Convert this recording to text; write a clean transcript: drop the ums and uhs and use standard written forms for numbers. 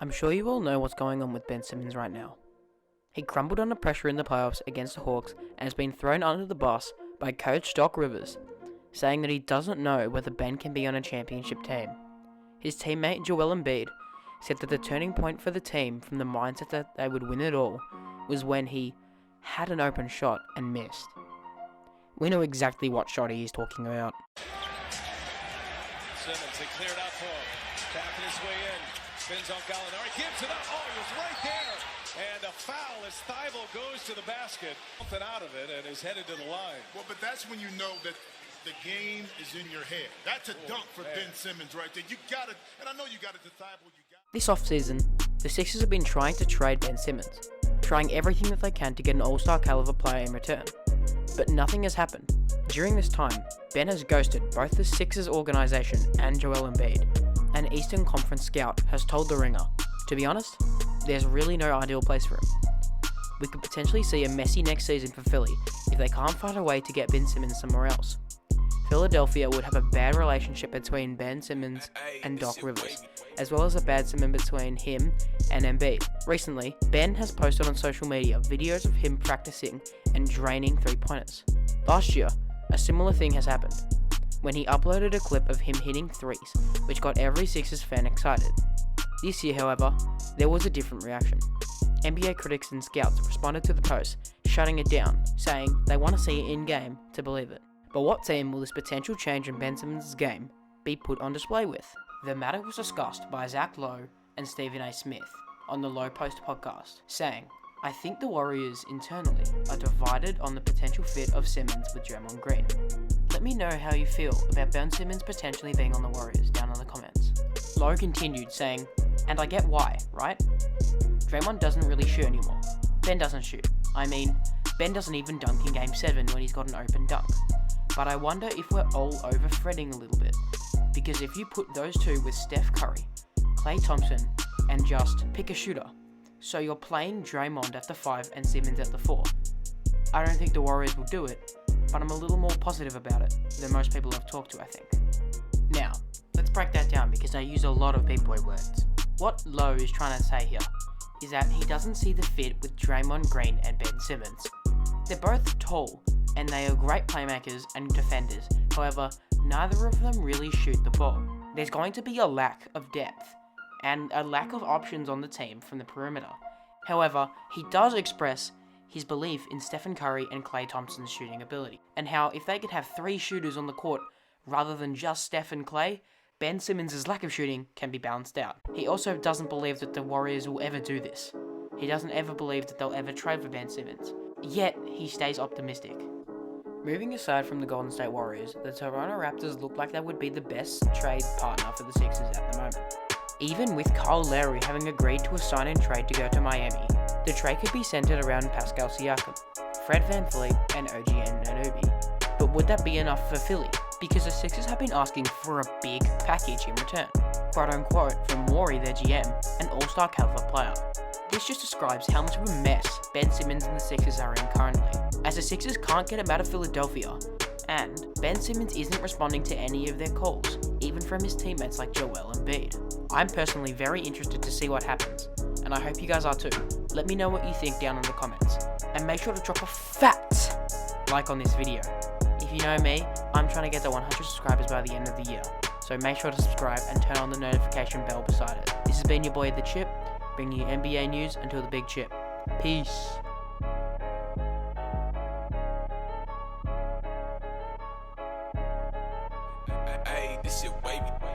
I'm sure you all know what's going on with Ben Simmons right now. He crumbled under pressure in the playoffs against the Hawks and has been thrown under the bus by coach Doc Rivers, saying that he doesn't know whether Ben can be on a championship team. His teammate Joel Embiid said that the turning point for the team from the mindset that they would win it all was when he had an open shot and missed. We know exactly what shot he is talking about. Simmons, they cleared out for him. Tapping his way in. Spins on Gallinari. Gives it up. Oh, he was right there. And a foul as Thibault goes to the basket. Something out of it and is headed to the line. Well, but that's when you know that the game is in your head. That's a dunk for Ben Simmons right there. You got it. And I know you got it to Thibault. This offseason, the Sixers have been trying to trade Ben Simmons, trying everything that they can to get an all-star caliber player in return. But nothing has happened. During this time, Ben has ghosted both the Sixers organization and Joel Embiid. An Eastern Conference scout has told The Ringer, to be honest, there's really no ideal place for him. We could potentially see a messy next season for Philly if they can't find a way to get Ben Simmons somewhere else. Philadelphia would have a bad relationship between Ben Simmons and Doc Rivers, as well as a bad cement between him and Embiid. Recently, Ben has posted on social media videos of him practicing and draining three-pointers. Last year, a similar thing has happened, when he uploaded a clip of him hitting threes, which got every Sixers fan excited. This year, however, there was a different reaction. NBA critics and scouts responded to the post, shutting it down, saying they want to see it in-game to believe it. But what team will this potential change in Ben Simmons' game be put on display with? The matter was discussed by Zach Lowe and Stephen A. Smith on the Low Post podcast, saying, "I think the Warriors internally are divided on the potential fit of Simmons with Draymond Green. Let me know how you feel about Ben Simmons potentially being on the Warriors down in the comments." Lowe continued saying, "And I get why, right? Draymond doesn't really shoot anymore. Ben doesn't shoot. I mean, Ben doesn't even dunk in Game 7 when he's got an open dunk. But I wonder if we're all over-fretting a little bit, because if you put those two with Steph Curry, Klay Thompson, and just pick a shooter, so you're playing Draymond at the 5 and Simmons at the 4. I don't think the Warriors will do it, but I'm a little more positive about it than most people I've talked to, I think." Now, let's break that down because I use a lot of big boy words. What Lowe is trying to say here is that he doesn't see the fit with Draymond Green and Ben Simmons. They're both tall, and they are great playmakers and defenders. However, neither of them really shoot the ball. There's going to be a lack of depth and a lack of options on the team from the perimeter. However, he does express his belief in Stephen Curry and Klay Thompson's shooting ability, and how if they could have 3 shooters on the court rather than just Steph and Klay, Ben Simmons' lack of shooting can be balanced out. He also doesn't believe that the Warriors will ever do this. He doesn't ever believe that they'll ever trade for Ben Simmons. Yet, he stays optimistic. Moving aside from the Golden State Warriors, the Toronto Raptors look like they would be the best trade partner for the Sixers at the moment. Even with Kyle Lowry having agreed to a sign-and trade to go to Miami, the trade could be centered around Pascal Siakam, Fred VanVleet, and OG Anunoby. But would that be enough for Philly? Because the Sixers have been asking for a big package in return, quote-unquote, from Morey, their GM, an all-star caliber player. This just describes how much of a mess Ben Simmons and the Sixers are in currently, as the Sixers can't get him out of Philadelphia, and Ben Simmons isn't responding to any of their calls, even from his teammates like Joel Embiid. I'm personally very interested to see what happens, and I hope you guys are too. Let me know what you think down in the comments, and make sure to drop a fat like on this video. If you know me, I'm trying to get to 100 subscribers by the end of the year, so make sure to subscribe and turn on the notification bell beside it. This has been your boy The Chip, bringing you NBA news until the big chip. Peace. Hey, this shit wavy.